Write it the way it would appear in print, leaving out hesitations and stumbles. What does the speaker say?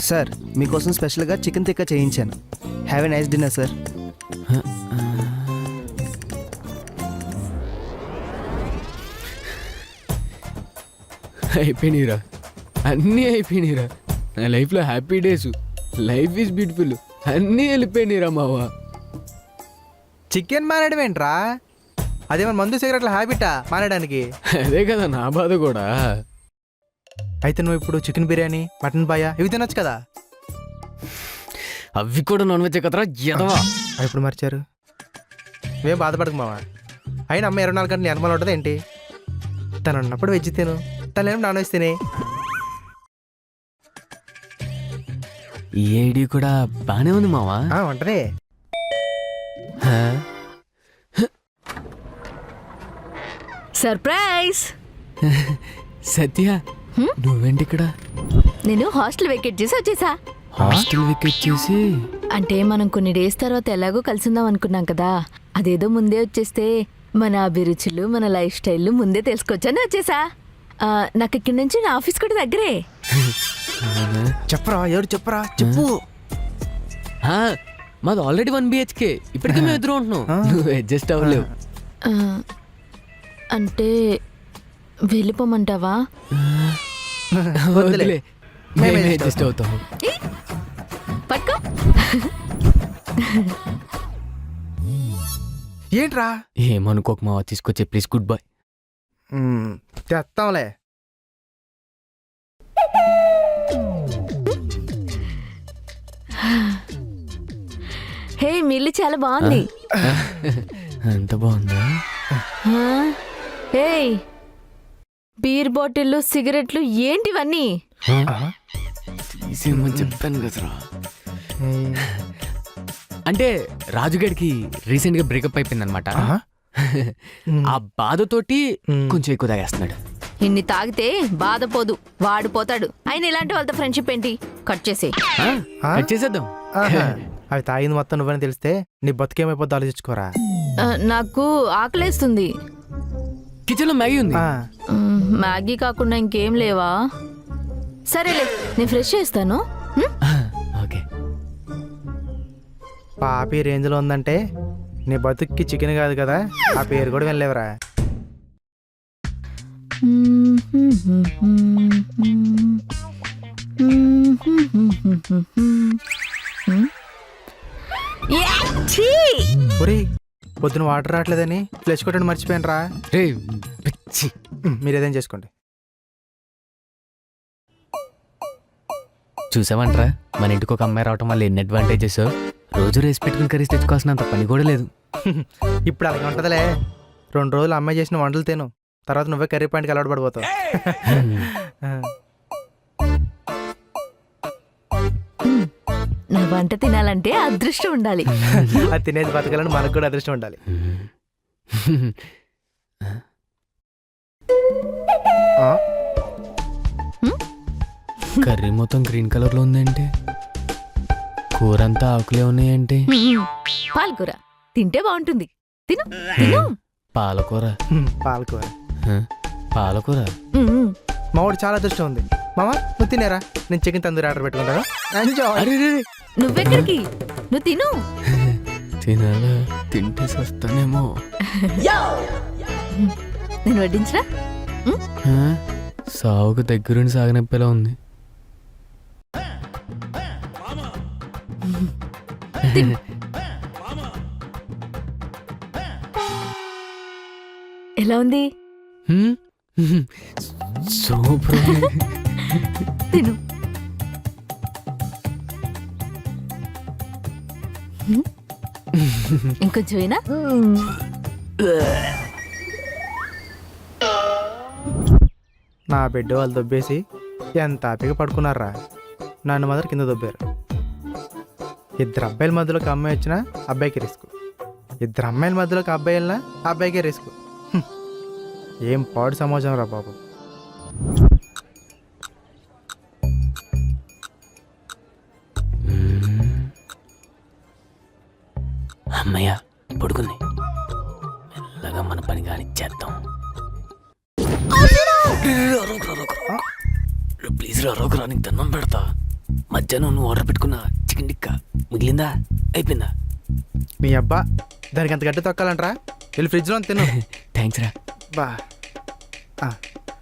Sir మీకోసం స్పెషల్గా chicken tikka చేయించాను. Have a nice dinner sir. అయిపోయినాయిరా, అన్నీ అయిపోయినాయిరా. నా లైఫ్లో happy days, life is beautiful అన్నీ వెళ్ళిపోయినాయిరా మావా. చికెన్ మానేయడం ఏంట్రా? అదేమన్నా మందు సిగరెట్ల హ్యాబిటా మానేయడానికి? అదే కదా నా బాధ కూడా. అయితే నువ్వు ఇప్పుడు చికెన్ బిర్యానీ, మటన్ పాయ ఇవి తినొచ్చు కదా. అవి కూడా నాన్ వెజ్ కదరా ఎదవా. అవి ఇప్పుడు మర్చారు. మేము బాధపడకు మావా. అయినా అమ్మ 24 గంటలు అనుమానం ఉంటుంది ఏంటి? తను ఉన్నప్పుడు వెజ్ తిను, తను ఏమో నాన్ వెజ్ తినే. ఈ ఐడి కూడా బానే ఉంది మావా. వంటనే సర్ప్రైజ్. సత్య నువ్వేంటి ఇక్కడ? నేను హాస్టల్ వెకేట్ చేసి వచ్చేసా. హాస్టల్ వికెట్ చేసి? అంటే మనం కొన్ని డేస్ తర్వాత ఎలాగో కలిసిందాం అనుకున్నాం కదా, అదేదో ముందే వచ్చేస్తే మన అభిరుచులు మన లైఫ్ స్టైల్ ముందే తెలుసుకోవచ్చని వచ్చేసా. నాకు ఇక్కడి నుంచి నా ఆఫీస్ కూడా దగ్గరే. చెప్పరా, ఎవరు చెప్పరా, చెప్పు. మాది ఆల్రెడీ 1 BHK. ఇప్పటికే మేము ఎదురు ఉంటున్నాం, నువ్వు అడ్జస్ట్ అవ్వలేవు. ఆ, అంటే వెళ్ళిపోమంటావా? వదిలే, మేమే అడ్జస్ట్ అవుతాము. ఏ, పట్టుకో. ఏంట్రా? ఏమనుకోక మావా, తీసుకొచ్చే ప్లీజ్. Good boy. తెస్తాంలే. హే, మీ ఇల్లు చాలా బాగుంది. ఎంత బాగుందా? ఏయ్, బీర్ బాటిల్లు సిగరెట్లు ఏంటివన్నీ? తీసేయమని చెప్పాను కదరా. అంటే రాజుగాడికి రీసెంట్ గా బ్రేకప్ అయిపోయింది అనమాట. ఆ బాధతోటి కొంచెం ఎక్కువ తాగేస్తున్నాడు. ఇన్ని తాగితే బాధపోదు, వాడిపోతాడు. ఆయన ఇలాంటి వాళ్ళతో ఫ్రెండ్షిప్ ఏంటి? కట్ చేసే. కట్ చేసేద్దాం. అవి తాగింది మొత్తం నువ్వని తెలిస్తే నీ బతుకేమైపోద్ది ఆలోచించుకోరా. నాకు ఆకలేస్తుంది. కిచెన్ లో మ్యాగీ ఉంది. మ్యాగీ కాకుండా ఇంకేం లేవా? సరేలే, నేను ఫ్రెష్ చేస్తాను. ఓకే. పాపి రేంజ్లో ఉందంటే నీ బతుక్కి చికెన్ కాదు కదా, ఆ పేరు కూడా వెళ్ళలేవరా. ఒరేయ్, పొద్దున వాటర్ రావట్లేదని ఫ్లెష్ కొట్టండి మర్చిపోయాను రా. మీరు ఏదైనా చేసుకోండి. చూసావంట్రా, మన ఇంటికి ఒక అమ్మాయి రావటం వల్ల ఎన్ని అడ్వాంటేజెస్. రోజు రేసి పెట్టుకుని కర్రీస్ తెచ్చుకోవాల్సినంత పని కూడా లేదు. ఇప్పుడు అలాగే ఉంటుందిలే. 2 రోజులు అమ్మాయి చేసిన వంటలు తిను, తర్వాత నువ్వే కర్రీ పాయింట్కి అలవాటు పడిపోతావు. నా వంట తినాలంటే అదృష్టం ఉండాలి. అది తినేది బతకాలని మనకు కూడా అదృష్టం ఉండాలి. కర్రీ మొత్తం గ్రీన్ కలర్ లో ఉందంటే, కూర అంతా ఆకులే ఉన్నాయంటే. పాలకూర తింటే బాగుంటుంది. తిను తిను. పాలకూర. పాలకూర. పాలకూర. మా వాడు చాలా అదృష్టం ఉంది. మామ నువ్వు తినేరా, నేను చికెన్ తందూరి ఆర్డర్ పెట్టుకుంటాను. నువ్వెక్కడికి? నువ్వు తిను. తినాలా? తింటే వస్తానేమో. నేను వడ్డించరా? సావుకు దగ్గరుండి సాగనప్పేలా ఉంది. ఎలా ఉంది? సూపర్. తిను. ఇంకొంచెం అయినా. నా బిడ్డ వాళ్ళు దొబ్బేసి ఎంత హ్యాపీగా పడుకున్నారా. నన్ను మాత్రం కింద దొబ్బారు. 2 అబ్బాయిల మధ్యలోకి అమ్మాయి వచ్చినా అబ్బాయికి రిస్క్, 2 అమ్మాయిల మధ్యలోకి అబ్బాయి వెళ్ళినా అబ్బాయికే రిస్క్. ఏం పాడు సమాజం రా బాబు. అమ్మయ్య పడుకుంది. మెల్లగా మన పని కానిచ్చేద్దాం. ప్లీజ్ రా, నీకు దండం పెడతా. మధ్యాహ్నం నువ్వు ఆర్డర్ పెట్టుకున్న చికెన్ టిక్కా మిగిలిందా అయిపోయిందా? మీ అబ్బా దానికి అంత గట్టి తొక్కాలంటరా వెళ్ళి ఫ్రిడ్జ్లో తిను. థ్యాంక్స్ రా. బా